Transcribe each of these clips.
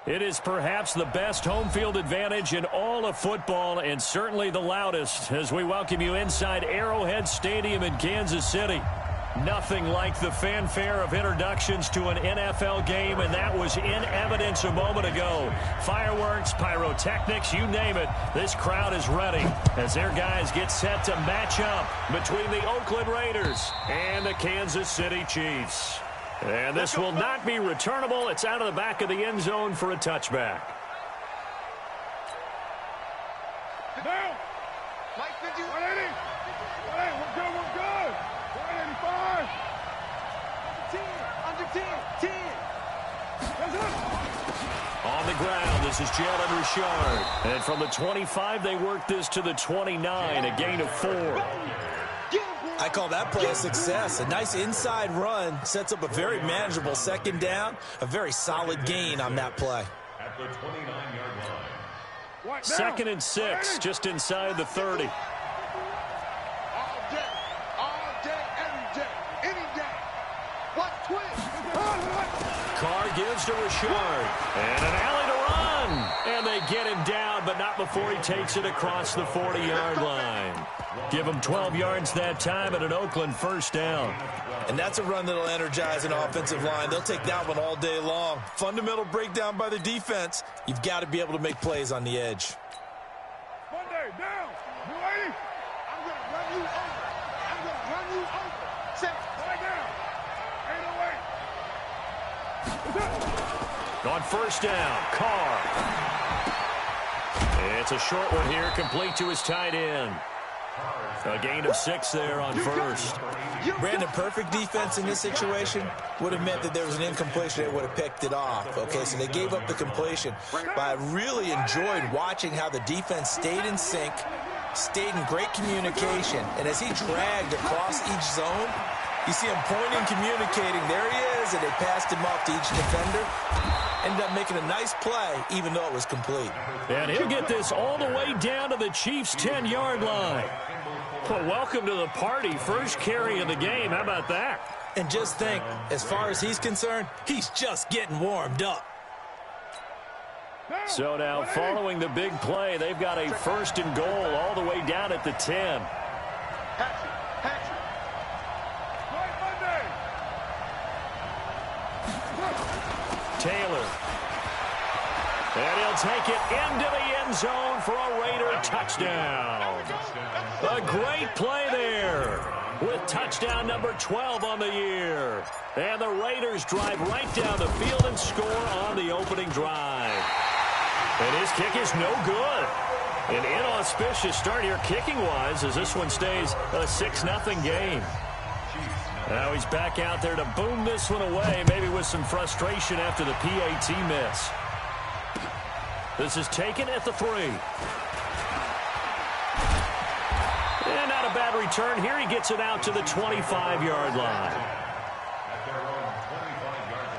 It is perhaps the best home field advantage in all of football, and certainly the loudest, as we welcome you inside Arrowhead Stadium in Kansas City. Nothing like the fanfare of introductions to an NFL game, and that was in evidence a moment ago. Fireworks, pyrotechnics, you name it, this crowd is ready as their guys get set to match up between the Oakland Raiders and the Kansas City Chiefs. And this will not be returnable. It's out of the back of the end zone for a touchback. Now, Mike 50, 180. 180, we're good, we're good. 185. Under 10, 10. On the ground, this is Jalen Richard. And from the 25, they work this to the 29, a gain of 4. I call that play a success. A nice inside run sets up a very manageable second down, a very solid gain on that play. At the 29-yard line. Second and 6, just inside the 30. All day, every day, any day. What twist? Carr gives to Richard. And an alley to run. And they get him down, but not before he takes it across the 40-yard line. Give him 12 yards that time at an Oakland first down. And that's a run that'll energize an offensive line. They'll take that one all day long. Fundamental breakdown by the defense. You've got to be able to make plays on the edge. Monday, down. 280. I'm going to run you over. I'm going to run you over. Set. Right down. 808. On first down, Carr. It's a short one here, complete to his tight end. A gain of 6 there on first. Brandon, perfect defense in this situation would have meant that there was an incompletion that would have picked it off. Okay, so they gave up the completion. But I really enjoyed watching how the defense stayed in sync, stayed in great communication. And as he dragged across each zone, you see him pointing, communicating. There he is, and they passed him off to each defender. Ended up making a nice play, even though it was complete. And he'll get this all the way down to the Chiefs' 10-yard line. Well, welcome to the party. First carry of the game. How about that? And just think, as far as he's concerned, he's just getting warmed up. So now, following the big play, they've got a first and goal all the way down at the 10. Taylor. And he'll take it into the end zone for a Raider touchdown. A great play there with touchdown number 12 on the year. And the Raiders drive right down the field and score on the opening drive. And his kick is no good. An inauspicious start here kicking-wise as this one stays a 6-0 game. Now he's back out there to boom this one away, maybe with some frustration after the PAT miss. This is taken at the 3. And not a bad return here. He gets it out to the 25-yard line. At their own 25-yard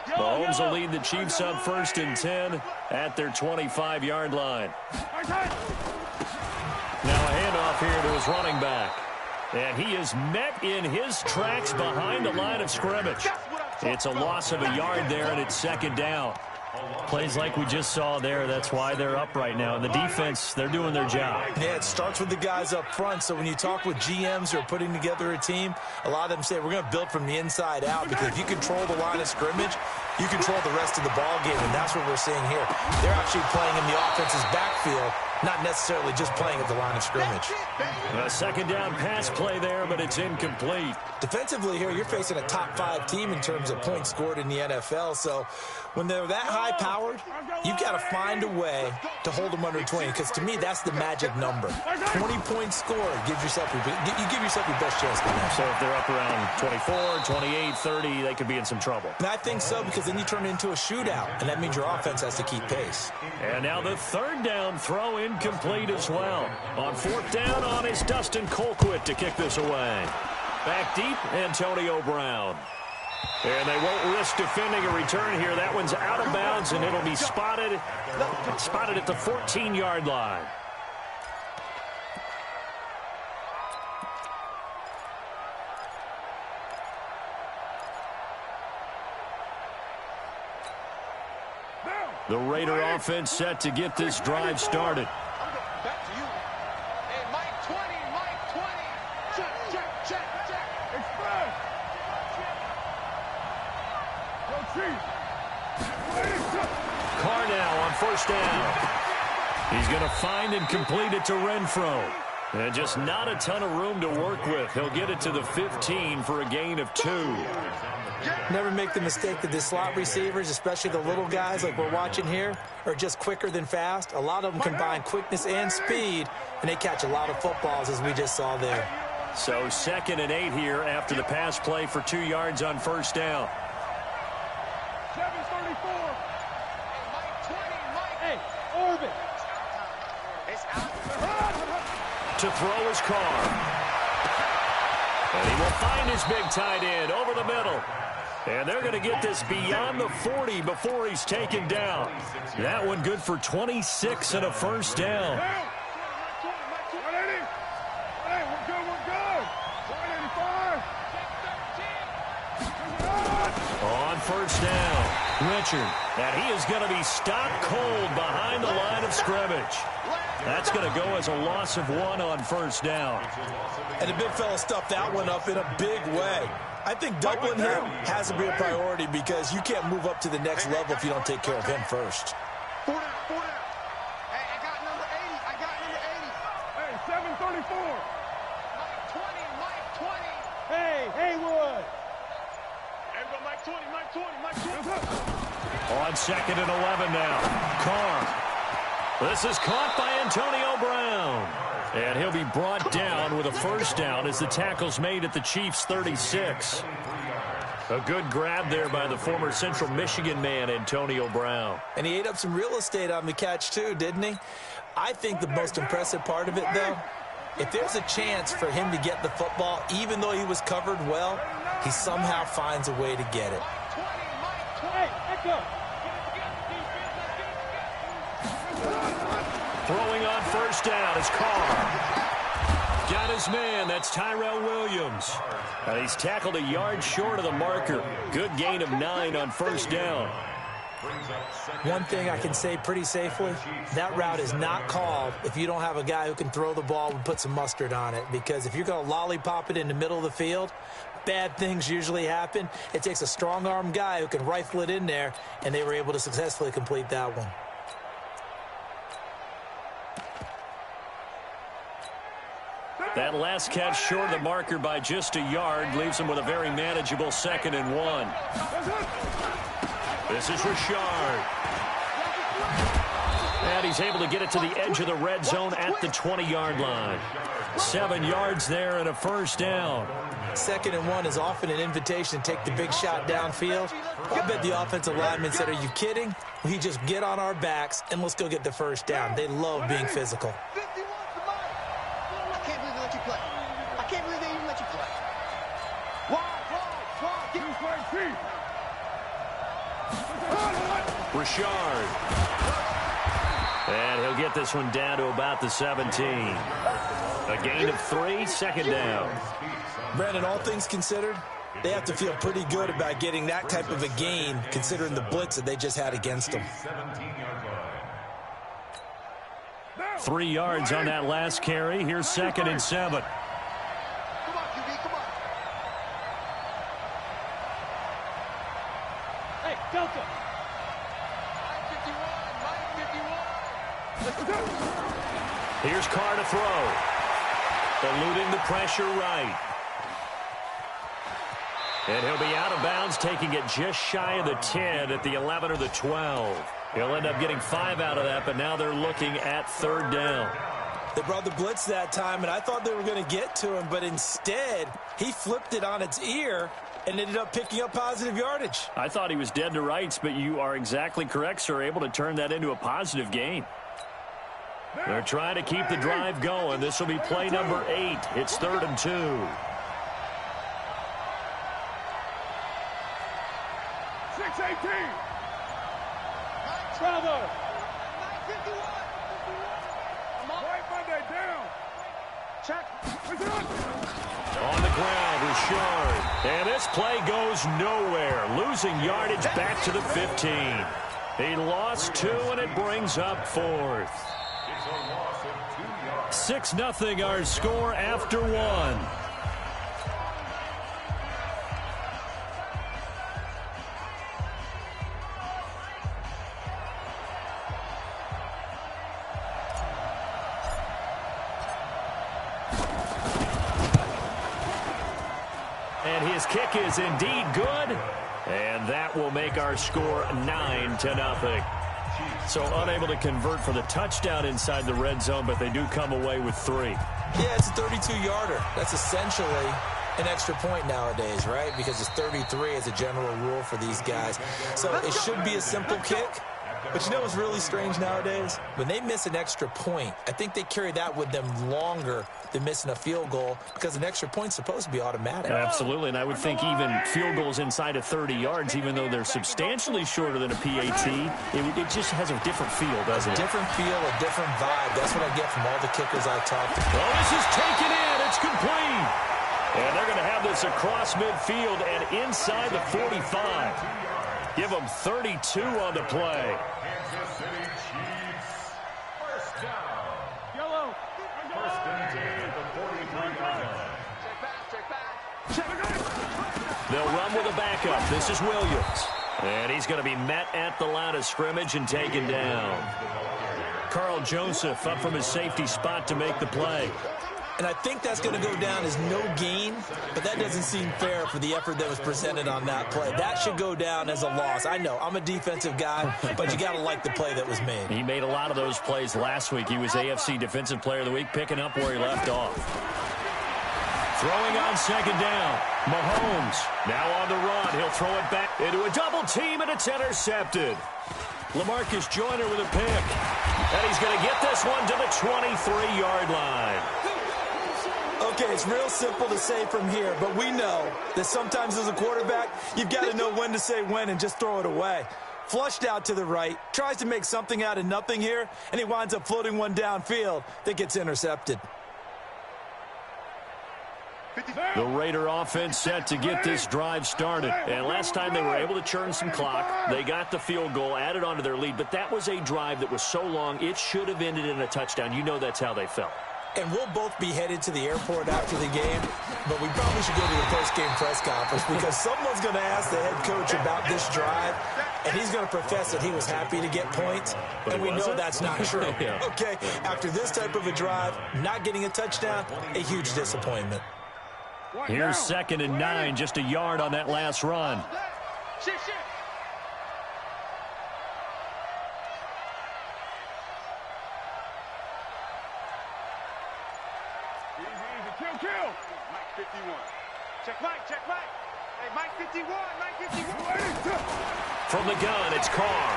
line. Mahomes will lead the Chiefs up first and 10 at their 25-yard line. Now a handoff here to his running back. And he is met in his tracks behind the line of scrimmage. It's a loss of a yard there, and it's second down. Plays like we just saw there, that's why they're up right now. And the defense, they're doing their job. Yeah, it starts with the guys up front. So when you talk with GMs who are putting together a team, a lot of them say we're going to build from the inside out, because if you control the line of scrimmage, you control the rest of the ball game, and that's what we're seeing here. They're actually playing in the offense's backfield, not necessarily just playing at the line of scrimmage. A second down pass play there, but it's incomplete. Defensively here, you're facing a top-5 team in terms of points scored in the NFL, so when they're that high-powered, you've got to find a way to hold them under 20, because to me, that's the magic number. 20 points scored gives yourself you give yourself your best chance to win. So if they're up around 24, 28, 30, they could be in some trouble. And I think so, because then you turn it into a shootout, and that means your offense has to keep pace. And now the third down throw incomplete as well. On fourth down on is Dustin Colquitt to kick this away. Back deep, Antonio Brown. And they won't risk defending a return here. That one's out of bounds, and it'll be spotted at the 14-yard line. The Raider offense set to get this drive started. Back to you. Hey, Mike 20, Mike 20. Check. Express. Yo, Chief. Carr now on first down. He's going to find and complete it to Renfro. And just not a ton of room to work with. He'll get it to the 15 for a gain of 2. Never make the mistake that the slot receivers, especially the little guys like we're watching here, are just quicker than fast. A lot of them combine quickness and speed, and they catch a lot of footballs, as we just saw there. So 2nd and 8 here after the pass play for 2 yards on first down. 734. Mike 20, Mike. Hey, Orbit. It's out. To throw his Carr. And he will find his big tight end over the middle. And they're going to get this beyond the 40 before he's taken down. That one good for 26 and a first down. On first down, Richard. And he is going to be stopped cold behind the line of scrimmage. That's going to go as a loss of 1 on first down. And the big fella stuffed that one up in a big way. I think doubling him has to be a priority because you can't move up to the next level if you don't take care of him first. 4 down. Hey, I got number 80. Hey, 734. Mike 20. Hey, Haywood. Mike 20. On 2nd and 11 now. Carr. This is caught by Antonio Brown. And he'll be brought down with a first down as the tackle's made at the Chiefs' 36. A good grab there by the former Central Michigan man, Antonio Brown. And he ate up some real estate on the catch, too, didn't he? I think the most impressive part of it, though, if there's a chance for him to get the football, even though he was covered well, he somehow finds a way to get it. Throwing on first down is Carr. Got his man. That's Tyrell Williams. And he's tackled a yard short of the marker. Good gain of 9 on first down. One thing I can say pretty safely, that route is not called if you don't have a guy who can throw the ball and put some mustard on it. Because if you're going to lollipop it in the middle of the field, bad things usually happen. It takes a strong-arm guy who can rifle it in there, and they were able to successfully complete that one. That last catch short of the marker by just a yard leaves him with a very manageable 2nd and 1. This is Richard. And he's able to get it to the edge of the red zone at the 20-yard line. 7 yards there and a first down. 2nd and 1 is often an invitation to take the big shot downfield. I bet the offensive lineman said, are you kidding? We just get on our backs and let's go get the first down. They love being physical. Richard. And he'll get this one down to about the 17. A gain of 3, 2nd down. Brandon, all things considered, they have to feel pretty good about getting that type of a gain considering the blitz that they just had against them. 3 yards on that last carry. Here's 2nd and 7. Come on, QB, come on. Hey, Delta. Mike 51. Here's Carr to throw. Eluding the pressure right. And he'll be out of bounds, taking it just shy of the 10 at the 11 or the 12. He'll end up getting 5 out of that, but now they're looking at 3rd down. They brought the blitz that time, and I thought they were going to get to him, but instead, he flipped it on its ear and ended up picking up positive yardage. I thought he was dead to rights, but you are exactly correct, sir, able to turn that into a positive gain. They're trying to keep the drive going. This will be play number 8. It's 3rd and 2. Bravo. 51. Right Monday down. Check. On the ground, Richard. And this play goes nowhere. Losing yardage back to the 15. He lost 2, and it brings up 4th. 6-0 our score after 1. And his kick is indeed good. And that will make our score 9-0. So unable to convert for the touchdown inside the red zone, but they do come away with 3. Yeah, it's a 32-yarder. That's essentially an extra point nowadays, right? Because it's 33 as a general rule for these guys. So it should be a simple kick. But you know what's really strange nowadays? When they miss an extra point, I think they carry that with them longer than missing a field goal because an extra point's supposed to be automatic. Absolutely, and I would think even field goals inside of 30 yards, even though they're substantially shorter than a PAT, it just has a different feel, doesn't it? A different feel, a different vibe. That's what I get from all the kickers I talked to. Oh, this is taken in. It's complete. And they're going to have this across midfield and inside the 45. Give them 32 on the play. Kansas City Chiefs. First down. Yellow. First and 10 at the 43-yard line. They'll run with a backup. This is Williams. And he's going to be met at the line of scrimmage and taken down. Carl Joseph up from his safety spot to make the play. And I think that's going to go down as no gain, but that doesn't seem fair for the effort that was presented on that play. That should go down as a loss. I know, I'm a defensive guy, but you got to like the play that was made. He made a lot of those plays last week. He was AFC Defensive Player of the Week, picking up where he left off. Throwing on second down. Mahomes now on the run. He'll throw it back into a double team, and it's intercepted. LaMarcus Joyner with a pick. And he's going to get this one to the 23-yard line. Okay, it's real simple to say from here, but we know that sometimes as a quarterback, you've got to know when to say when and just throw it away. Flushed out to the right, tries to make something out of nothing here, and he winds up floating one downfield that gets intercepted. The Raider offense set to get this drive started. And last time they were able to churn some clock. They got the field goal, added on to their lead, but that was a drive that was so long, it should have ended in a touchdown. You know that's how they felt. And we'll both be headed to the airport after the game, but we probably should go to the post-game press conference because someone's going to ask the head coach about this drive, and he's going to profess that he was happy to get points, and we know that's not true. Yeah. Okay, after this type of a drive, not getting a touchdown, a huge disappointment. Here's 2nd and 9, just a yard on that last run. Shit. Easy. Kill. Mike 51. Check Mike. Hey, Mike 51. From the gun, it's Carr.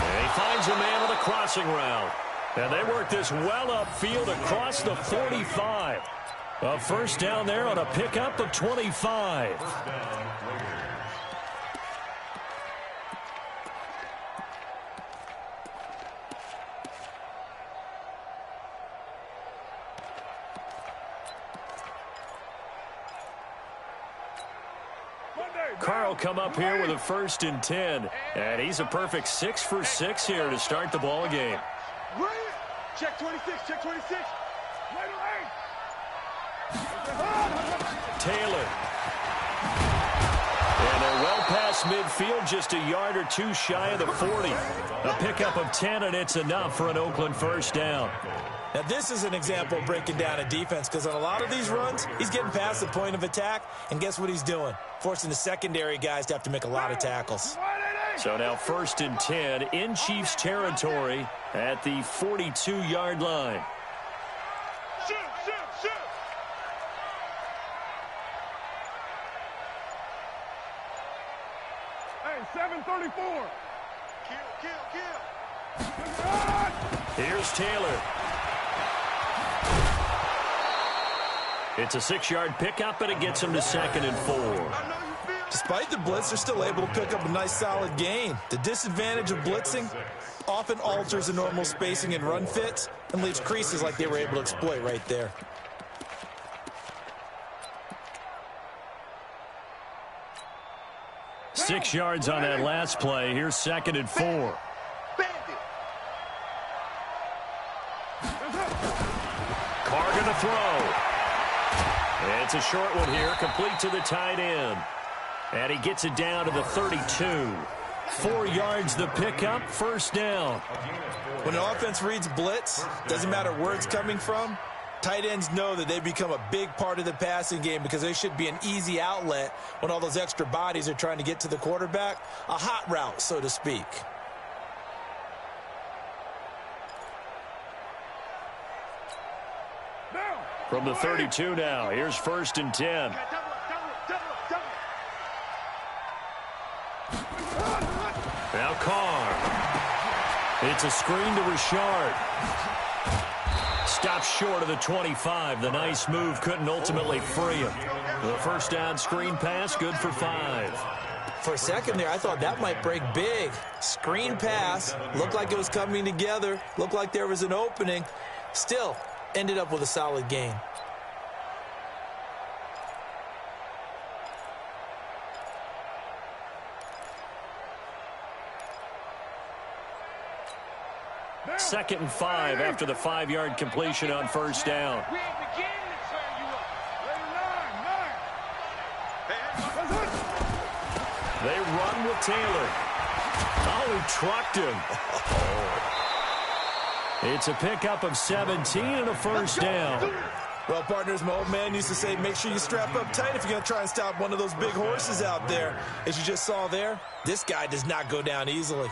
And he finds a man on the crossing route. And they work this well upfield across the 45. A first down there on a pickup of 25. Carl come up here with a 1st and 10. And he's a perfect 6 for 6 here to start the ball game. Check 26. Taylor. And they're well past midfield, just a yard or two shy of the 40. A pickup of 10, and it's enough for an Oakland first down. Now, this is an example of breaking down a defense because on a lot of these runs, he's getting past the point of attack, and guess what he's doing? Forcing the secondary guys to have to make a lot of tackles. So now 1st and 10 in Chiefs territory at the 42-yard line. Shoot. Hey, 734. Kill. Here's Taylor. It's a 6-yard pickup, and it gets him to 2nd and 4. Despite the blitz, they're still able to pick up a nice, solid gain. The disadvantage of blitzing often alters the normal spacing and run fits and leaves creases like they were able to exploit right there. 6 yards on that last play. Here's 2nd and 4. Carr going to throw. It's a short one here, complete to the tight end. And he gets it down to the 32. 4 yards the pickup, 1st down. When an offense reads blitz, doesn't matter where it's coming from, tight ends know that they become a big part of the passing game because they should be an easy outlet when all those extra bodies are trying to get to the quarterback. A hot route, so to speak. From the 32 now, here's 1st and 10. Now Carr. It's a screen to Richard. Stops short of the 25. The nice move couldn't ultimately free him. The 1st down screen pass, good for 5. For a second there, I thought that might break big. Screen pass, looked like it was coming together, looked like there was an opening. Still, ended up with a solid gain. Second and 5 after the 5-yard completion on 1st down. They run with Taylor. Oh, he trucked him. It's a pickup of 17 and a 1st down. Well, partners, my old man used to say, make sure you strap up tight if you're going to try and stop one of those big horses out there. As you just saw there, this guy does not go down easily.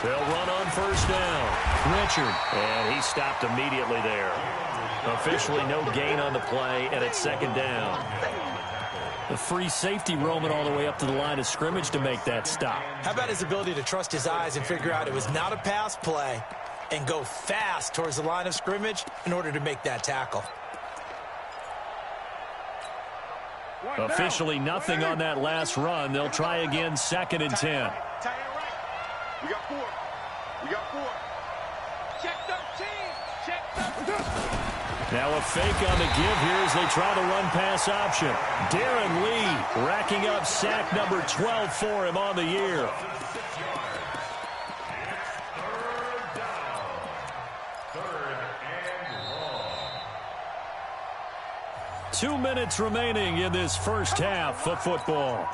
They'll run on 1st down. Richard, and he stopped immediately there. Officially no gain on the play, and it's 2nd down. The free safety roaming all the way up to the line of scrimmage to make that stop. How about his ability to trust his eyes and figure out it was not a pass play and go fast towards the line of scrimmage in order to make that tackle. Officially nothing on that last run. They'll try again, 2nd and 10. We got 4. We got 4. Check 13. Check 13. Now a fake on the give here as they try the run-pass option. Darren Lee racking up sack number 12 for him on the year. 3rd down. 3rd and long. 2 minutes remaining in this 1st half of football.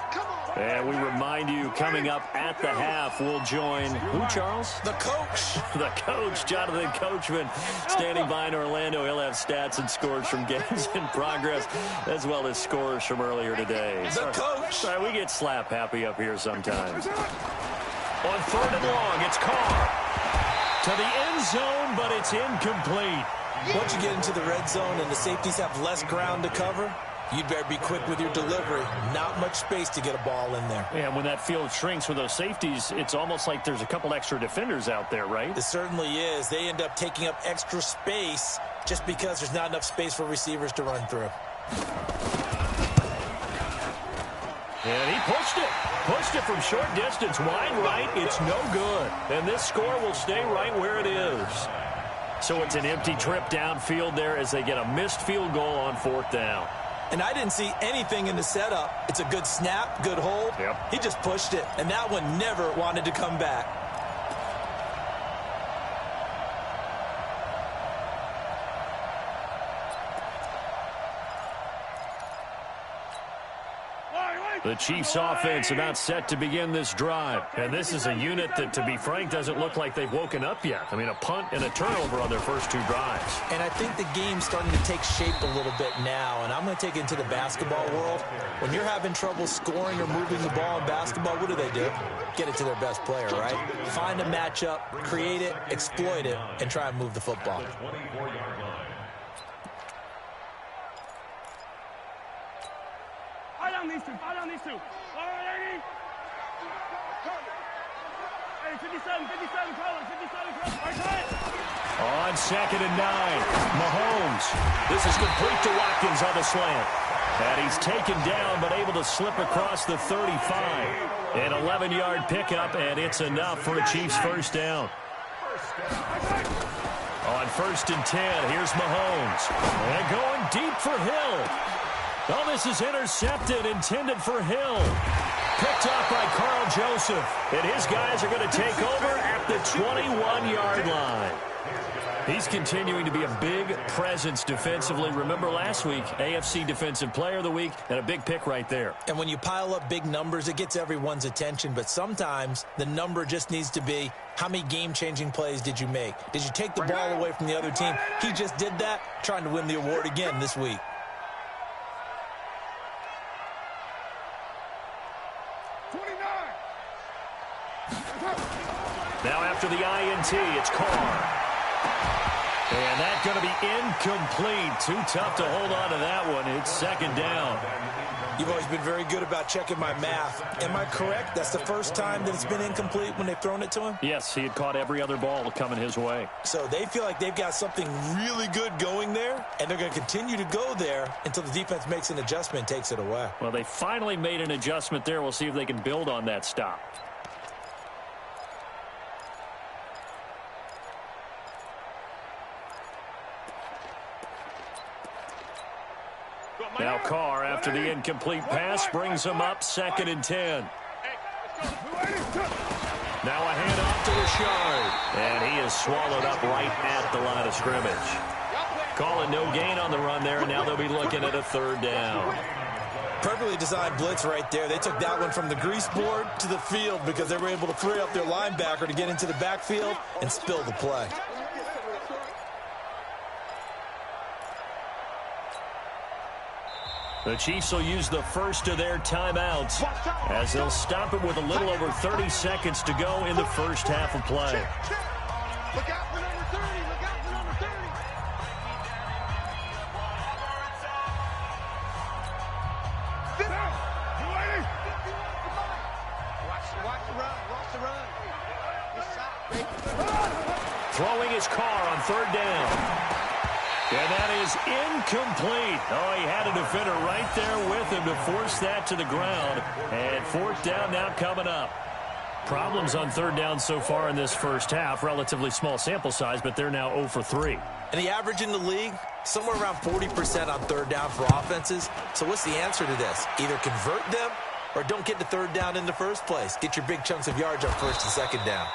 And we remind you, coming up at the half, we'll join who, Charles? The coach. The coach, Jonathan Coachman, standing by in Orlando. He'll have stats and scores from games in progress, as well as scores from earlier today. The coach. Sorry, we get slap happy up here sometimes. On 3rd and long, it's Carr. To the end zone, but it's incomplete. Once you get into the red zone and the safeties have less ground to cover, you'd better be quick with your delivery. Not much space to get a ball in there. And when that field shrinks with those safeties, it's almost like there's a couple extra defenders out there, right? It certainly is. They end up taking up extra space just because there's not enough space for receivers to run through. And he pushed it. Pushed it from short distance. Wide right. It's no good. And this score will stay right where it is. So it's an empty trip downfield there as they get a missed field goal on 4th down. And I didn't see anything in the setup. It's a good snap, good hold. Yep. He just pushed it, and that one never wanted to come back. The Chiefs offense about set to begin this drive. And this is a unit that, to be frank, doesn't look like they've woken up yet. I mean, a punt and a turnover on their first 2 drives. And I think the game's starting to take shape a little bit now. And I'm going to take it into the basketball world. When you're having trouble scoring or moving the ball in basketball, what do? Get it to their best player, right? Find a matchup, create it, exploit it, and try and move the football. 24-yard line. Fire down these two. All right, 80. Hey, 57, Colin, 57, Colin. On 2nd and 9, Mahomes. This is complete to Watkins on the slant. And he's taken down, but able to slip across the 35. An 11-yard pickup, and it's enough for a Chiefs first down. On 1st and 10, here's Mahomes. And going deep for Hill. Oh, this is intercepted, intended for Hill. Picked off by Carl Joseph. And his guys are going to take over at the 21-yard line. He's continuing to be a big presence defensively. Remember last week, AFC Defensive Player of the Week, and a big pick right there. And when you pile up big numbers, it gets everyone's attention. But sometimes the number just needs to be, how many game-changing plays did you make? Did you take the ball away from the other team? He just did that, trying to win the award again this week. Now after the INT, it's Carr. And that's going to be incomplete. Too tough to hold on to that one. It's 2nd down. You've always been very good about checking my math. Am I correct? That's the first time that it's been incomplete when they've thrown it to him? Yes, he had caught every other ball coming his way. So they feel like they've got something really good going there, and they're going to continue to go there until the defense makes an adjustment and takes it away. Well, they finally made an adjustment there. We'll see if they can build on that stop. Now Carr, after the incomplete pass, brings him up 2nd and 10. Now a handoff to Rashard. And he is swallowed up right at the line of scrimmage. Calling no gain on the run there, and now they'll be looking at a 3rd down. Perfectly designed blitz right there. They took that one from the grease board to the field because they were able to free up their linebacker to get into the backfield and spill the play. The Chiefs will use the first of their timeouts as they'll stop it with a little over 30 seconds to go in the first half of play. Look out for number 30. Look out for number 30. Sit down. You ready? Watch the run. Watch the run. Throwing his Carr on 3rd down. And that is incomplete. Oh, he had a defender right there with him to force that to the ground. And 4th down now coming up. Problems on 3rd down so far in this first half. Relatively small sample size, but they're now 0 for 3. And the average in the league, somewhere around 40% on 3rd down for offenses. So what's the answer to this? Either convert them or don't get to 3rd down in the first place. Get your big chunks of yards on 1st and 2nd down.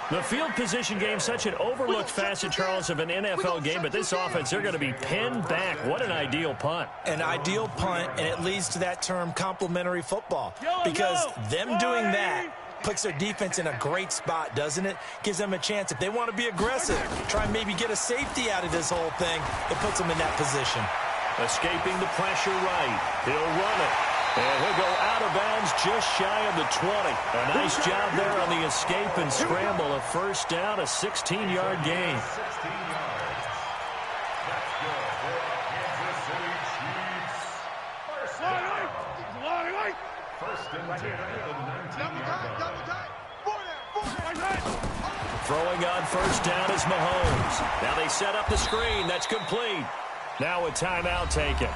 The field position game, such an overlooked facet, Charles, of an NFL game, but this offense, they're going to be pinned back. What an ideal punt. An ideal punt, and it leads to that term complementary football. Because them doing that puts their defense in a great spot, doesn't it? Gives them a chance. If they want to be aggressive, try and maybe get a safety out of this whole thing, it puts them in that position. Escaping the pressure right. He'll run it. And he'll go out of bounds just shy of the 20. A nice job there on the escape and scramble. A 1st down, a 16-yard gain. 16 yards. That's good for Kansas City Chiefs. First down. 1st and 10 at the 19-yard line. Throwing on 1st down is Mahomes. Now they set up the screen. That's complete. Now a timeout taken.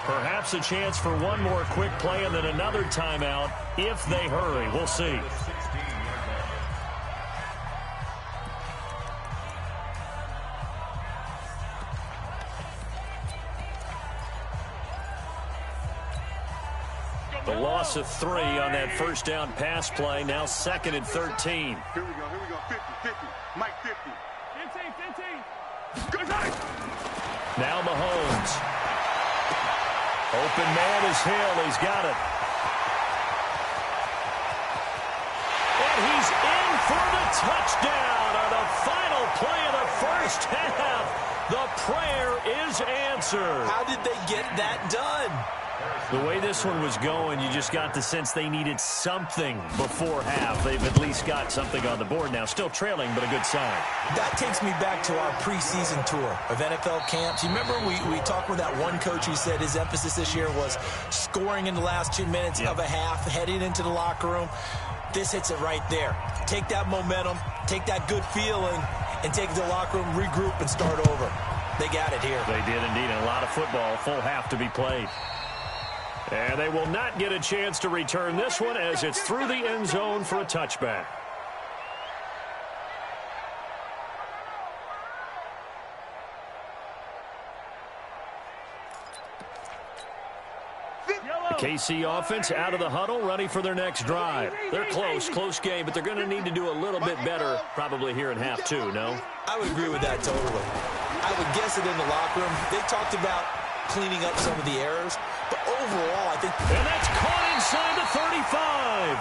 Perhaps a chance for one more quick play and then another timeout if they hurry. We'll see. The loss of 3 on that 1st down pass play. Now 2nd and 13. Here we go. 50. Mike 50. 15. Good night. Now Mahomes. Open man is Hill. He's got it. And he's in for the touchdown on the final play of the first half. The prayer is answered. How did they get that done? The way this one was going, you just got the sense they needed something before half. They've at least got something on the board now. Still trailing, but a good sign. That takes me back to our preseason tour of NFL camps. You remember we talked with that one coach who said his emphasis this year was scoring in the last 2 minutes of a half, heading into the locker room. This hits it right there. Take that momentum, take that good feeling, and take it to the locker room, regroup, and start over. They got it here. They did indeed. A lot of football, full half to be played. And they will not get a chance to return this one as it's through the end zone for a touchback. The KC offense out of the huddle, ready for their next drive. They're close game, but they're going to need to do a little bit better probably here in half two, no? I would agree with that totally. I would guess it in the locker room. They talked about cleaning up some of the errors, but overall, I think... And that's caught inside the 35.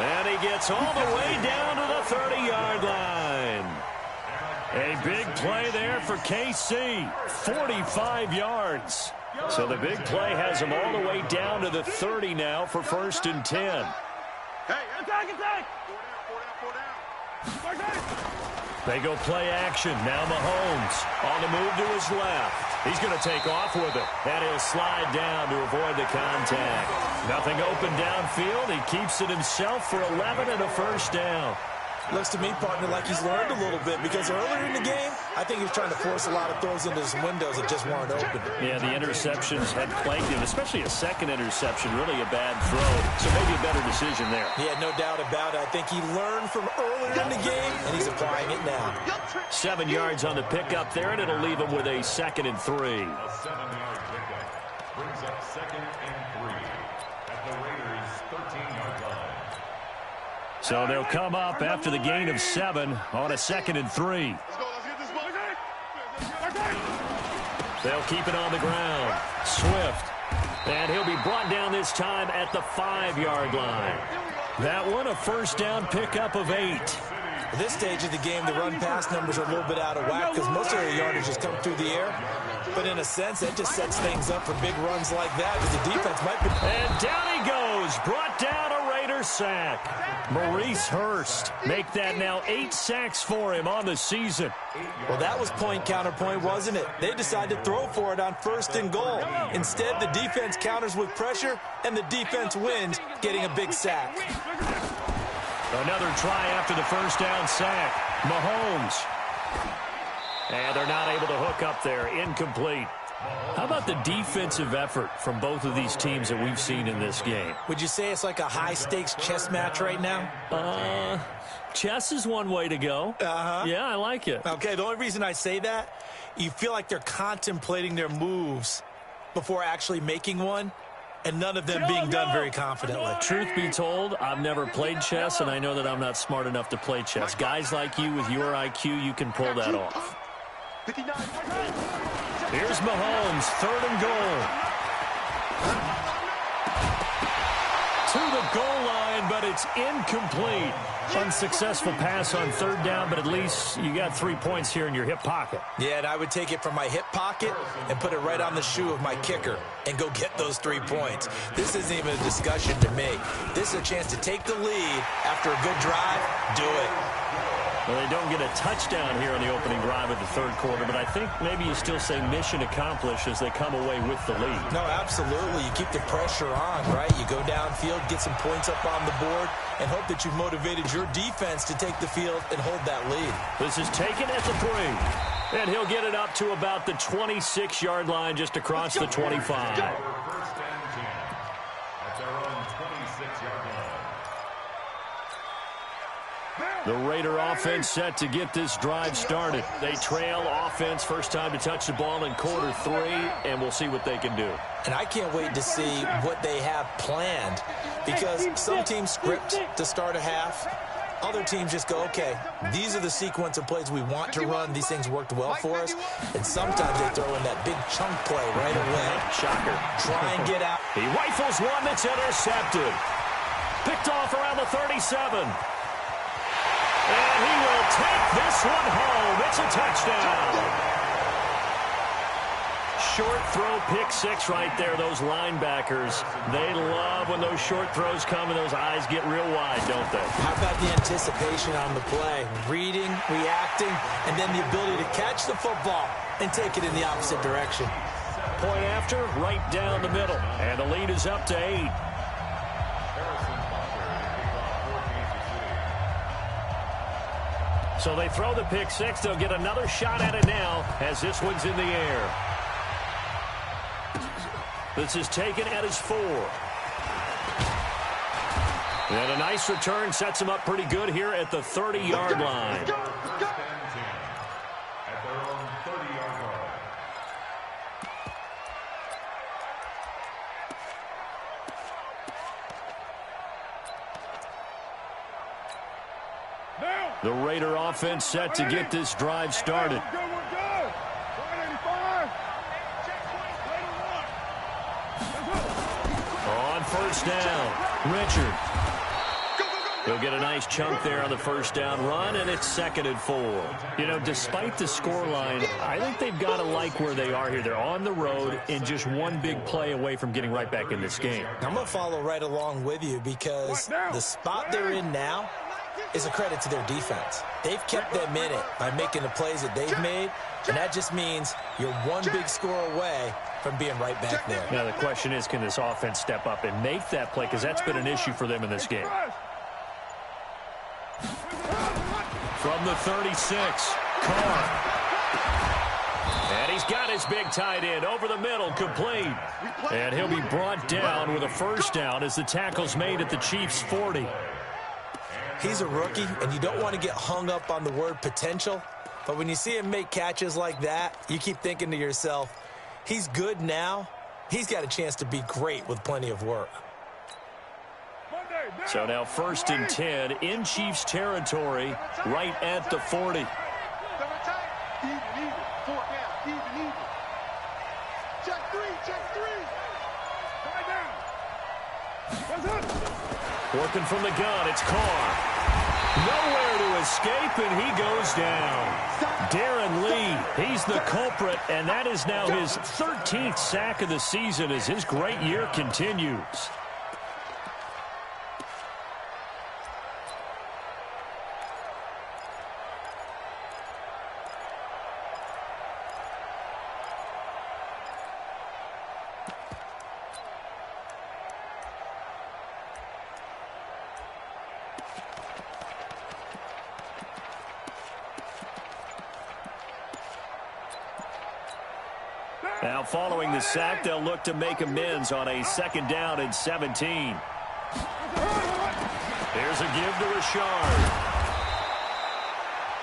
And he gets all the way down to the 30-yard line. A big play there for KC, 45 yards. So the big play has him all the way down to the 30 now for 1st and 10. Hey, attack! They go play action. Now Mahomes on the move to his left. He's going to take off with it. And he'll slide down to avoid the contact. Nothing open downfield. He keeps it himself for 11 and a 1st down. Looks to me, partner, like he's learned a little bit because earlier in the game, I think he was trying to force a lot of throws into his windows that just weren't open. Yeah, the interceptions had plagued him, especially a second interception, really a bad throw. So maybe a better decision there. Yeah, no doubt about it. I think he learned from earlier in the game, and he's applying it now. 7 yards on the pickup there, and it'll leave him with a 2nd and 3. A 7-yard pickup brings up 2nd and 3 at the Raiders' 13-yard line. So they'll come up after the gain of 7 on a 2nd and 3. Let's get this ball. They'll keep it on the ground. Swift. And he'll be brought down this time at the 5-yard line. That one a 1st down pickup of 8. At this stage of the game, the run-pass numbers are a little bit out of whack because most of their yardage has come through the air. But in a sense, that just sets things up for big runs like that because the defense might be... And down he goes. Brought down a Raider sack. Maurice Hurst. Make that now 8 sacks for him on the season. Well, that was point-counterpoint, wasn't it? They decided to throw for it on 1st and goal. Instead, the defense counters with pressure, and the defense wins, getting a big sack. Another try after the 1st down sack. Mahomes. And they're not able to hook up there. Incomplete. How about the defensive effort from both of these teams that we've seen in this game? Would you say it's like a high-stakes chess match right now? Chess is one way to go. Yeah, I like it. Okay, the only reason I say that, you feel like they're contemplating their moves before actually making one, and none of them being done very confidently. Truth be told, I've never played chess, and I know that I'm not smart enough to play chess. Guys like you with your IQ, you can pull that off. Here's Mahomes, 3rd and goal. To the goal line, but it's incomplete. Unsuccessful pass on 3rd down, but at least you got 3 points here in your hip pocket. Yeah, and I would take it from my hip pocket and put it right on the shoe of my kicker and go get those 3 points. This isn't even a discussion to me. This is a chance to take the lead after a good drive. Do it. Well, they don't get a touchdown here on the opening drive of the 3rd quarter, but I think maybe you still say mission accomplished as they come away with the lead. No, absolutely. You keep the pressure on, right? You go downfield, get some points up on the board, and hope that you've motivated your defense to take the field and hold that lead. This is taken at the 3. And he'll get it up to about the 26-yard line just across the 25. 1st and 10 at their own 26-yard line. The Raider offense set to get this drive started. They trail offense, first time to touch the ball in quarter 3, and we'll see what they can do. And I can't wait to see what they have planned because some teams script to start a half. Other teams just go, okay, these are the sequence of plays we want to run. These things worked well for us. And sometimes they throw in that big chunk play right away. Shocker. Try and get out. He rifles one that's intercepted. Picked off around the 37. And he will take this one home. It's a touchdown. Short throw, pick 6 right there. Those linebackers, they love when those short throws come and those eyes get real wide, don't they? How about the anticipation on the play? Reading, reacting, and then the ability to catch the football and take it in the opposite direction. Point after, right down the middle. And the lead is up to 8. So they throw the pick six. They'll get another shot at it now as this one's in the air. This is taken at his 4. And a nice return sets him up pretty good here at the 30-yard line. At their own 30-yard line. The Raider offense set to get this drive started. On first down, Richard. He'll get a nice chunk there on the first down run, and it's 2nd and 4. You know, despite the scoreline, I think they've got to like where they are here. They're on the road and just one big play away from getting right back in this game. I'm going to follow right along with you because the spot they're in now is a credit to their defense. They've kept them in it by making the plays that they've made, and that just means you're one big score away from being right back there. Now the question is, can this offense step up and make that play, because that's been an issue for them in this game. From the 36, Carr. And he's got his big tight end over the middle, complete. And he'll be brought down with a first down as the tackle's made at the Chiefs' 40. He's a rookie, and you don't want to get hung up on the word potential. But when you see him make catches like that, you keep thinking to yourself, he's good now. He's got a chance to be great with plenty of work. So now 1st and 10 in Chiefs territory, right at the 40. Working from the gun, it's Carr. Nowhere to escape, and he goes down. Darren Lee, he's the culprit, and that is now his 13th sack of the season as his great year continues. Now following the sack, they'll look to make amends on a 2nd down and 17. Here's a give to Richard.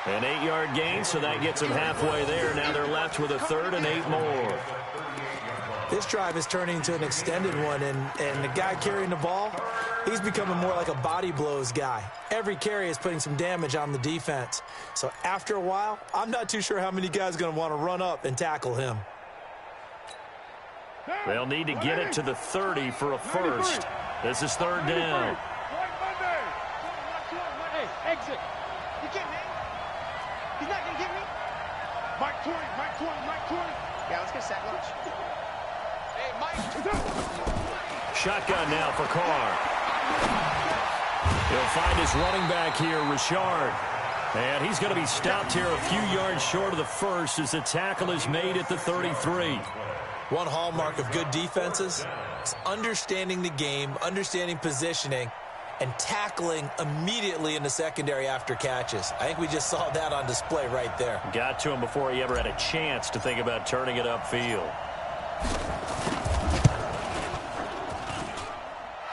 An 8-yard gain, so that gets them halfway there. Now they're left with a 3rd and 8 more. This drive is turning into an extended one, and the guy carrying the ball, he's becoming more like a body blows guy. Every carry is putting some damage on the defense. So after a while, I'm not too sure how many guys are going to want to run up and tackle him. They'll need to get it to the 30 for a first. This is 3rd down. Hey, exit. You can't, man. He's not going to get me. Mike 20. Yeah, let's get a sack lunch. Hey, Mike. Shotgun now for Carr. He'll find his running back here, Richard. And he's going to be stopped here a few yards short of the first as the tackle is made at the 33. One hallmark of good defenses is understanding the game, understanding positioning, and tackling immediately in the secondary after catches. I think we just saw that on display right there. Got to him before he ever had a chance to think about turning it upfield.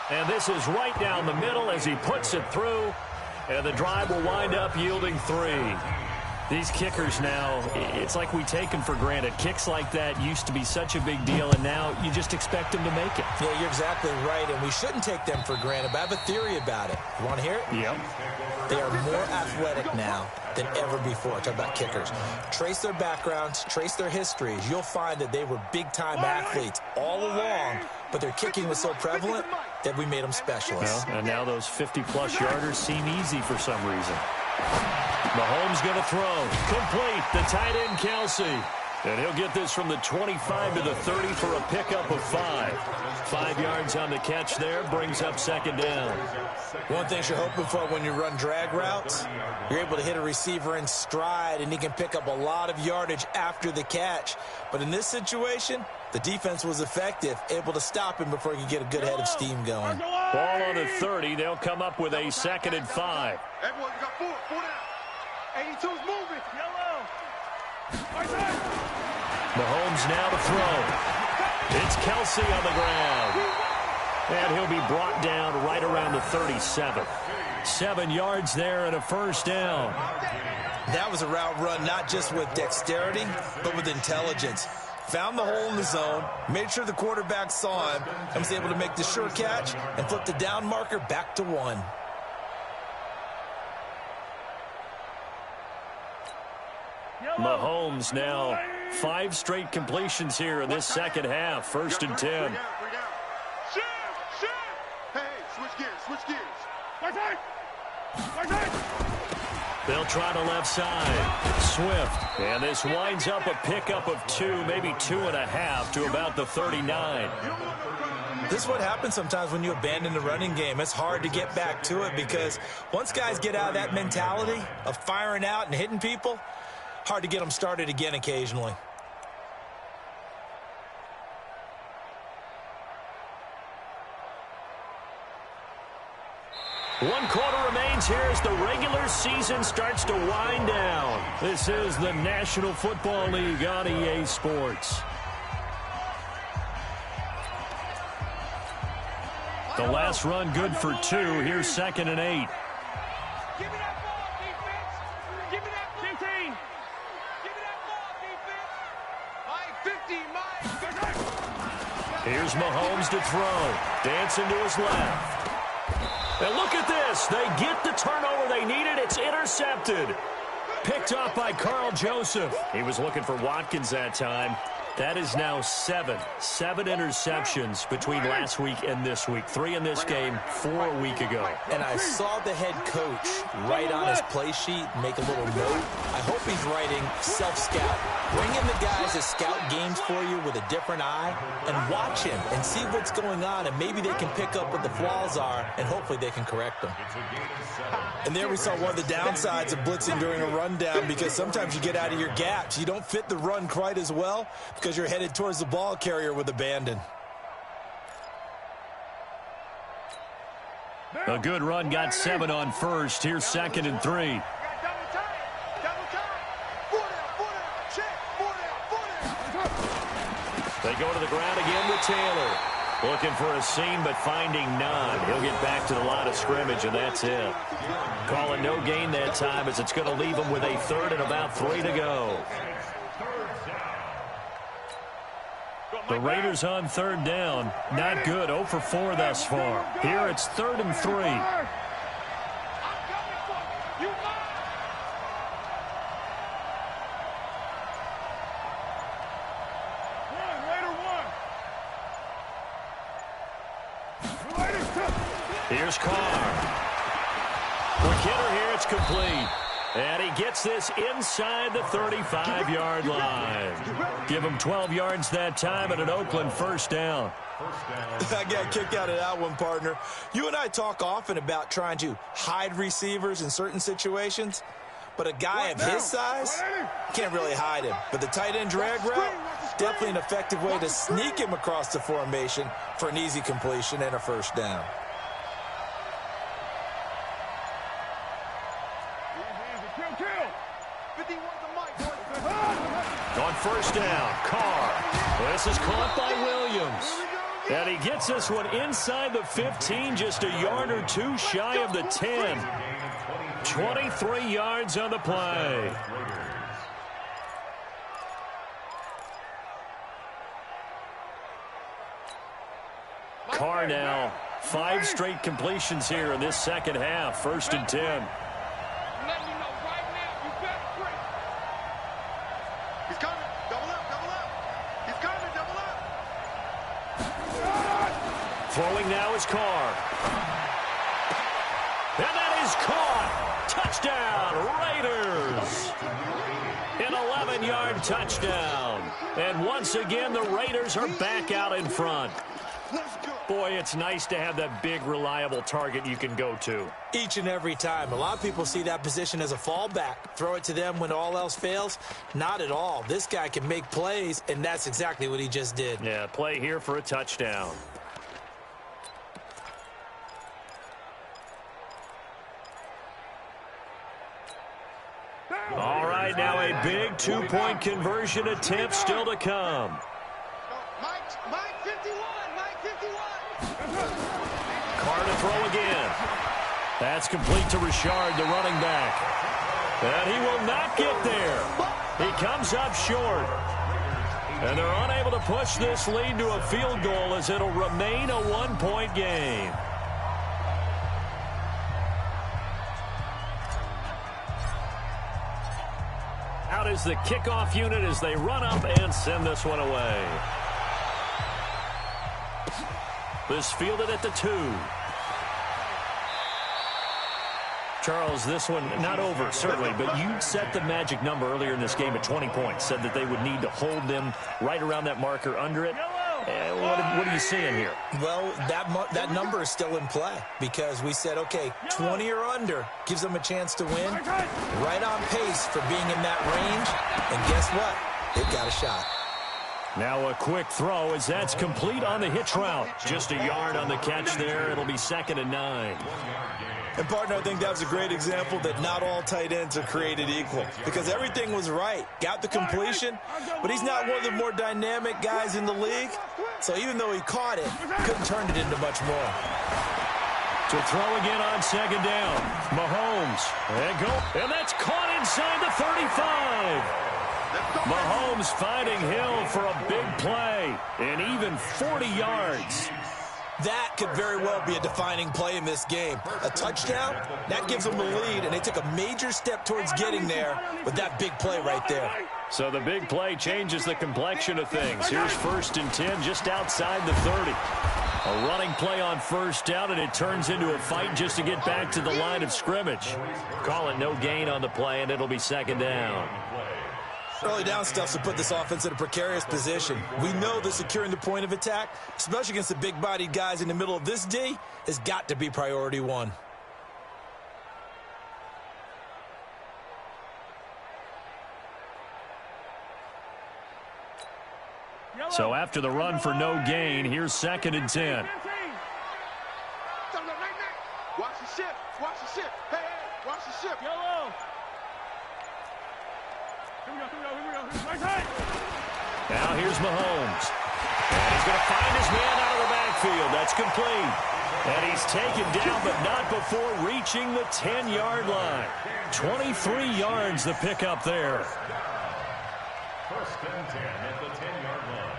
And this is right down the middle as he puts it through, and the drive will wind up yielding 3. These kickers now, it's like we take them for granted. Kicks like that used to be such a big deal, and now you just expect them to make it. Yeah, you're exactly right, and we shouldn't take them for granted, but I have a theory about it. You want to hear it? Yep. They are more athletic now than ever before. Talk about kickers. Trace their backgrounds, trace their histories. You'll find that they were big-time athletes all along, but their kicking was so prevalent that we made them specialists. Well, and now those 50-plus yarders seem easy for some reason. Mahomes going to throw. Complete. The tight end, Kelsey. And he'll get this from the 25 to the 30 for a pickup of 5. 5 yards on the catch there. Brings up 2nd down. One thing you're hoping for when you run drag routes, you're able to hit a receiver in stride, and he can pick up a lot of yardage after the catch. But in this situation, the defense was effective, able to stop him before he could get a good head of steam going. Ball on the 30. They'll come up with a 2nd and 5. Everyone, you got 4 down. 82's moving. Yellow. Mahomes now to throw. It's Kelsey on the ground. And he'll be brought down right around the 37. 7 yards there and a first down. That was a route run not just with dexterity, but with intelligence. Found the hole in the zone, made sure the quarterback saw him, and was able to make the sure catch and flip the down marker back to 1. Mahomes now 5 straight completions here in this second half. 1st and 10. Hey, switch gears. They'll try the left side. Swift. And this winds up a pickup of 2, maybe 2.5 to about the 39. This is what happens sometimes when you abandon the running game. It's hard to get back to it because once guys get out of that mentality of firing out and hitting people, hard to get them started again occasionally. One quarter remains here as the regular season starts to wind down. This is the National Football League on EA Sports. The last run good for 2. Here's 2nd and 8. Give me that ball, defense. Give me that 15. Give me that ball, defense. 50, Here's Mahomes to throw. Dancing to his left. And look at this. They get the turnover they needed. It's intercepted. Picked up by Carl Joseph. He was looking for Watkins that time. That is now 7 interceptions between last week and this week. 3 in this game, 4 a week ago. And I saw the head coach write on his play sheet, make a little note. I hope he's writing self-scout. Bring in the guys that scout games for you with a different eye and watch him and see what's going on, and maybe they can pick up what the flaws are, and hopefully they can correct them. And there we saw one of the downsides of blitzing during a rundown, because sometimes you get out of your gaps. You don't fit the run quite as well because you're headed towards the ball carrier with abandon. A good run got 7 on first. Here's 2nd and 3. They go to the ground again with Taylor. Looking for a seam, but finding none. He'll get back to the line of scrimmage, and that's it. Calling no gain that time, as it's going to leave him with a 3rd and about 3 to go. The Raiders on 3rd down. Not good. 0 for 4 thus far. Here it's 3rd and 3. Here's Carr. Quick hitter here. It's complete. And he gets this inside the 35-yard line. Give him 12 yards that time and an Oakland 1st down. I got kicked out of that one, partner. You and I talk often about trying to hide receivers in certain situations, but a guy of his size can't really hide him. But the tight end drag route, definitely an effective way to sneak him across the formation for an easy completion and a 1st down. On 1st down, Carr. This is caught by Williams. And he gets this one inside the 15, just a yard or 2 shy of the 10. 23 yards on the play. Carr now, 5 straight completions here in this second half. 1st and 10. Throwing now is Carr. And that is caught. Touchdown, Raiders. An 11-yard touchdown. And once again, the Raiders are back out in front. Boy, it's nice to have that big, reliable target you can go to. Each and every time. A lot of people see that position as a fallback. Throw it to them when all else fails. Not at all. This guy can make plays, and that's exactly what he just did. Yeah, play here for a touchdown. a big two-point conversion attempt still to come. Mike 51, Mike 51. Carr to throw again. That's complete to Richard, the running back. And he will not get there. He comes up short. And they're unable to push this lead to a field goal as it'll remain a one-point game. Out is the kickoff unit as they run up and send this one away. This fielded at the 2. Charles, this one not over, certainly, but you set the magic number earlier in this game at 20 points, said that they would need to hold them right around that marker under it. What are you seeing here? Well, that number is still in play because we said, okay, 20 or under gives them a chance to win. Right on pace for being in that range. And guess what? They've got a shot. Now a quick throw as that's complete on the hitch route. Just a yard on the catch there. It'll be 2nd and 9. And, partner, I think that was a great example that not all tight ends are created equal because everything was right. Got the completion, but he's not one of the more dynamic guys in the league. So even though he caught it, couldn't turn it into much more. To throw again on 2nd down. Mahomes. And that's caught inside the 35. Mahomes finding Hill for a big play and even 40 yards. That could very well be a defining play in this game. A touchdown, that gives them the lead, and they took a major step towards getting there with that big play right there. So the big play changes the complexion of things. Here's 1st and 10 just outside the 30. A running play on 1st down, and it turns into a fight just to get back to the line of scrimmage. Call it no gain on the play, and it'll be 2nd down. Early down stuff to put this offense in a precarious position. We know that securing the point of attack, especially against the big-bodied guys in the middle of this D, has got to be priority 1. So after the run for no gain, here's 2nd and 10. Watch the shift. Watch the shift. Hey, watch the shift. Yellow. Now here's Mahomes. And he's going to find his man out of the backfield. That's complete. And he's taken down, but not before reaching the 10-yard line. 23 yards the pickup there. 1st and 10 at the 10-yard line.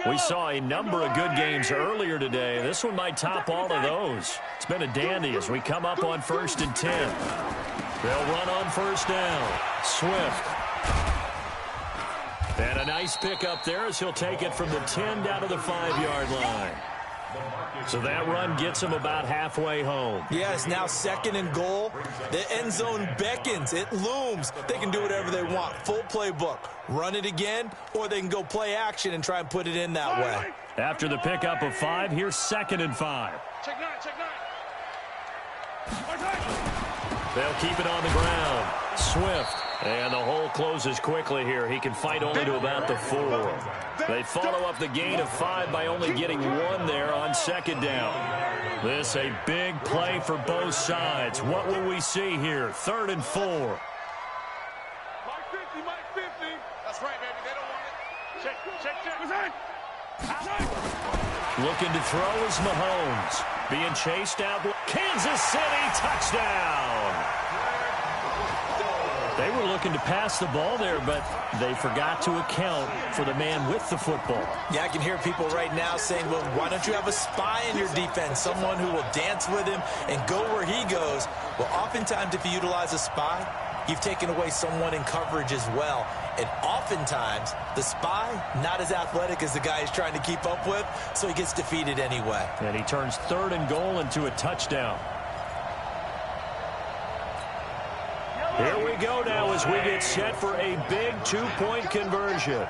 We saw a number of good games earlier today. This one might top all of those. It's been a dandy as we come up on 1st and 10. They'll run on 1st down. Swift. And a nice pickup there as he'll take it from the 10 down to the 5-yard line. So that run gets him about halfway home. Yeah, it's now 2nd and goal. The end zone beckons. It looms. They can do whatever they want. Full playbook. Run it again, or they can go play action and try and put it in that way. After the pickup of 5, here's 2nd and 5. Check 9, check 9. They'll keep it on the ground. Swift. And the hole closes quickly here. He can fight only to about the 4. They follow up the gain of 5 by only getting 1 there on 2nd down. This a big play for both sides. What will we see here? 3rd and 4. Mike 50, Mike 50. That's right, baby. They don't want it. Check, check, check. Looking to throw is Mahomes. Being chased out. Kansas City touchdown. They were looking to pass the ball there, but they forgot to account for the man with the football. Yeah, I can hear people right now saying, well, why don't you have a spy in your defense, someone who will dance with him and go where he goes? Well, oftentimes if you utilize a spy, you've taken away someone in coverage as well. And oftentimes, the spy, not as athletic as the guy he's trying to keep up with, so he gets defeated anyway. And he turns 3rd and goal into a touchdown. Here we go now as we get set for a big 2-point conversion.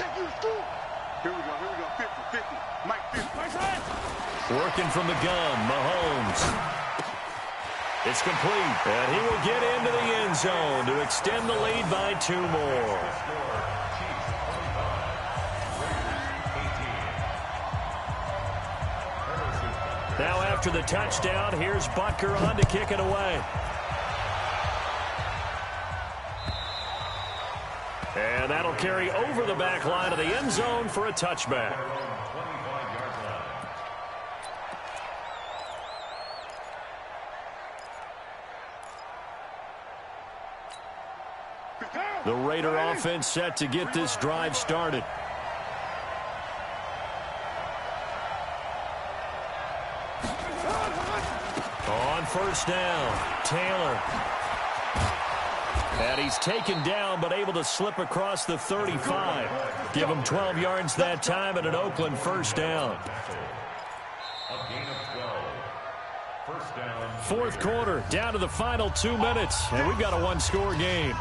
take you to school. Here we go. 50. Mike 50. Working from the gun, Mahomes. It's complete, and he will get into the end zone to extend the lead by 2 more. Now after the touchdown, here's Butker on to kick it away. And that'll carry over the back line of the end zone for a touchback. The Raider offense set to get this drive started. On first down, Taylor. And he's taken down but able to slip across the 35. Give him 12 yards that time and an Oakland first down. A gain of 12. First down. Fourth quarter, down to the final 2 minutes, and we've got a one-score game.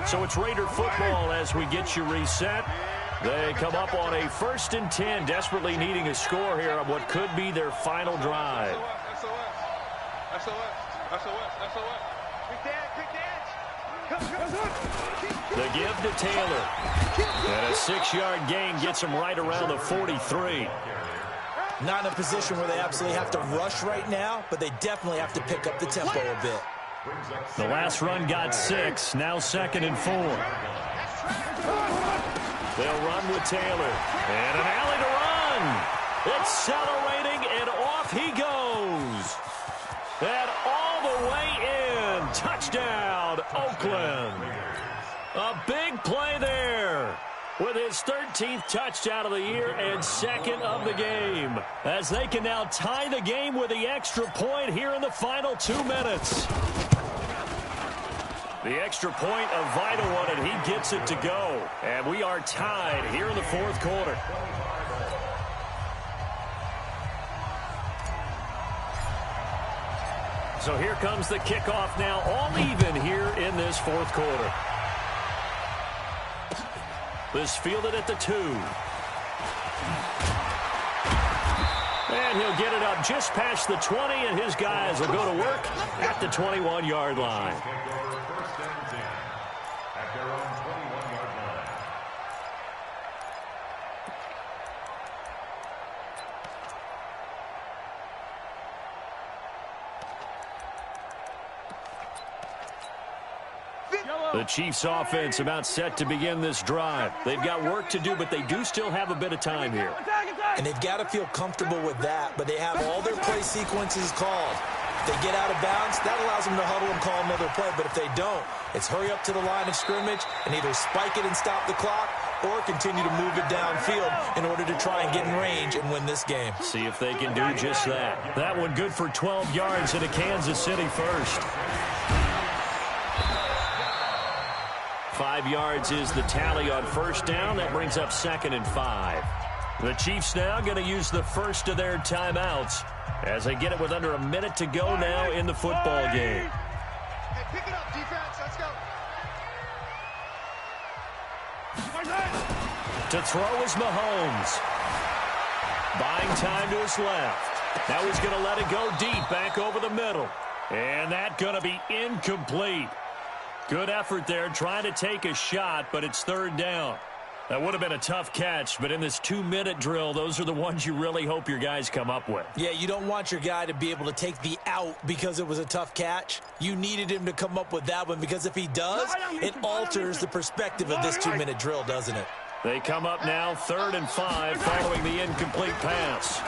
So it's Raider football as we get you reset. They come up on a 1st and 10, desperately needing a score here on what could be their final drive. The give to Taylor. And a 6-yard gain gets him right around the 43. Not in a position where they absolutely have to rush right now, but they definitely have to pick up the tempo a bit. The last run got 6, now 2nd and 4. They'll run with Taylor. And an alley to run. Accelerating, and off he goes. And all the way in. Touchdown, Oakland. A big play there with his 13th touchdown of the year and 2nd of the game, as they can now tie the game with the extra point here in the final 2 minutes. The extra point, a vital one, and he gets it to go. And we are tied here in the fourth quarter. So here comes the kickoff now, all even here in this fourth quarter. This fielded at the 2. And he'll get it up just past the 20, and his guys will go to work at the 21-yard line. The Chiefs offense about set to begin this drive. They've got work to do, but they do still have a bit of time here. And they've got to feel comfortable with that, but they have all their play sequences called. If they get out of bounds, that allows them to huddle and call another play. But if they don't, it's hurry up to the line of scrimmage and either spike it and stop the clock or continue to move it downfield in order to try and get in range and win this game. See if they can do just that. That one good for 12 yards and a Kansas City first. 5 yards is the tally on first down. That brings up 2nd and 5. The Chiefs now going to use the first of their timeouts as they get it with under a minute to go now in the football game. Hey, pick it up, defense. Let's go. To throw is Mahomes. Buying time to his left. Now he's going to let it go deep back over the middle. And that's going to be incomplete. Good effort there trying to take a shot, but it's 3rd down. That would have been a tough catch, but in this 2-minute drill, those are the ones you really hope your guys come up with. Yeah, you don't want your guy to be able to take the out because it was a tough catch. You needed him to come up with that one, because if he does, it alters the perspective of this 2-minute drill, doesn't it? They come up now 3rd and 5 following the incomplete pass.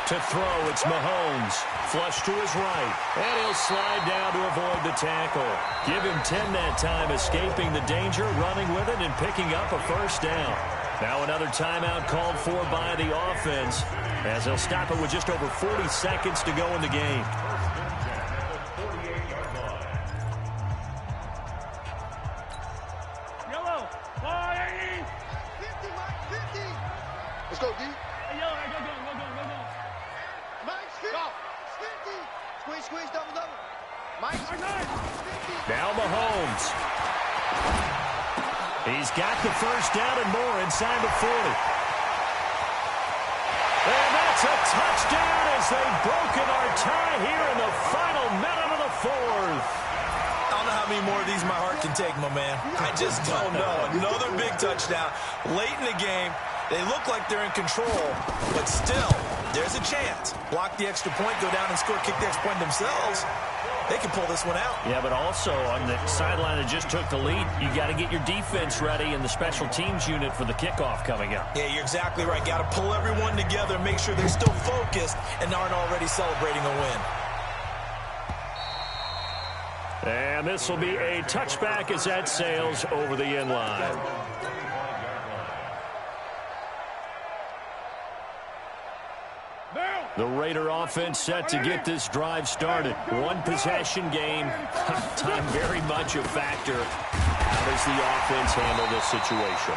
To throw, it's Mahomes. Flush to his right. And he'll slide down to avoid the tackle. Give him 10 that time, escaping the danger, running with it, and picking up a first down. Now another timeout called for by the offense, as they'll stop it with just over 40 seconds to go in the game. Yellow. 50, Mike, 50. Let's go, D. Hey, yellow, go. Mike's 50. Squeeze, squeeze, double, double. Mike. Now Mahomes. He's got the first down and more inside the 40. And that's a touchdown as they've broken our tie here in the final minute of the fourth. I don't know how many more of these my heart can take, my man. I just don't know. Another big touchdown late in the game. They look like they're in control, but still, there's a chance. Block the extra point, go down and score, kick the extra point themselves. They can pull this one out. Yeah, but also on the sideline that just took the lead, you got to get your defense ready and the special teams unit for the kickoff coming up. Yeah, you're exactly right. Got to pull everyone together, make sure they're still focused and aren't already celebrating a win. And this will be a touchback as that sails over the end line. The Raider offense set to get this drive started. One possession game. Time very much a factor. How does the offense handle this situation?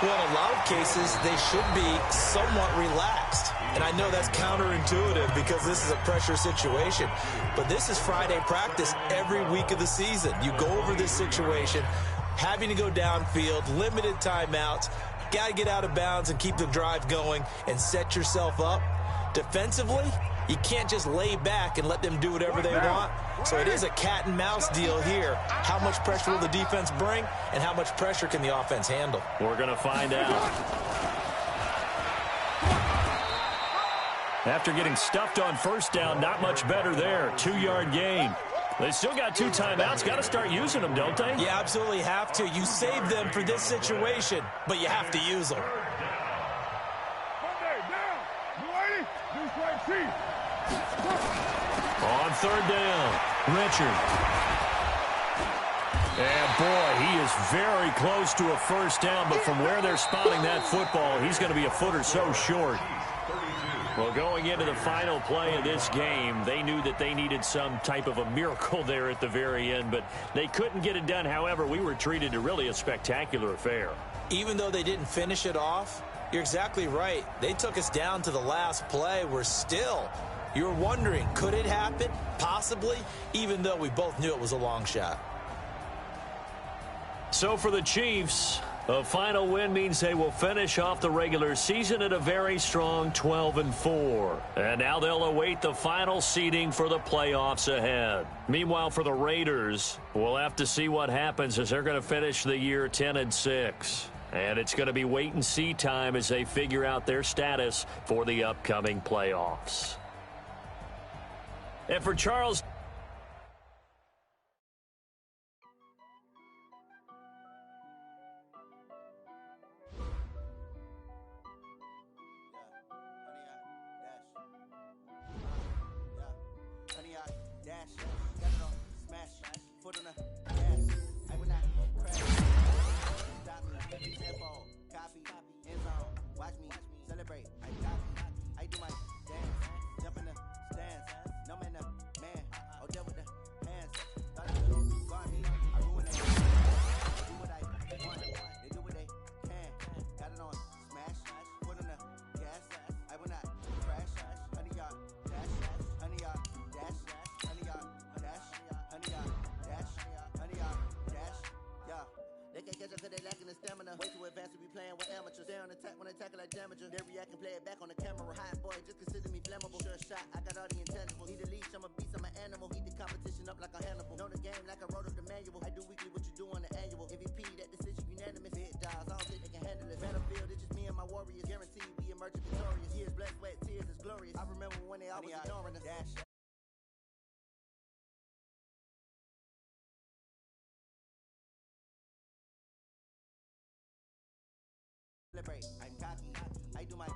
Well, in a lot of cases, they should be somewhat relaxed. And I know that's counterintuitive because this is a pressure situation. But this is Friday practice every week of the season. You go over this situation, having to go downfield, limited timeouts, got to get out of bounds and keep the drive going and set yourself up. Defensively, you can't just lay back and let them do whatever they want. So it is a cat and mouse deal here. How much pressure will the defense bring, and how much pressure can the offense handle? We're going to find out. After getting stuffed on first down, not much better there. 2-yard gain. They still got 2 timeouts. Got to start using them, don't they? You absolutely have to. You save them for this situation, but you have to use them. On third down, Richard. And boy, he is very close to a first down, but from where they're spotting that football, he's going to be a foot or so short. Well, going into the final play of this game, they knew that they needed some type of a miracle there at the very end, but they couldn't get it done. However, we were treated to really a spectacular affair. Even though they didn't finish it off, you're exactly right. They took us down to the last play. You're wondering, could it happen? Possibly, even though we both knew it was a long shot. So for the Chiefs, a final win means they will finish off the regular season at a very strong 12-4. And now they'll await the final seeding for the playoffs ahead. Meanwhile, for the Raiders, we'll have to see what happens as they're going to finish the year 10-6. And it's going to be wait-and-see time as they figure out their status for the upcoming playoffs. And for Charles... Way too advanced to be playing with amateurs. Stay on attack when I tackle like damager. They react and play it back on the camera. Hot boy, just consider me flammable. Sure shot, I got all the intangibles. Need a leash, I'm a beast, I'm an animal. Heat the competition up like a Hannibal. Know the game like I wrote up the manual. I do weekly what you do on the annual. MVP, that decision unanimous. Big dogs, I don't think they can handle it. Battlefield, it's just me and my warriors. Guaranteed we emerge victorious. Years, blood, sweat, tears, it's glorious. I remember when they always ignoring us. Dash. I'm cocky, I do my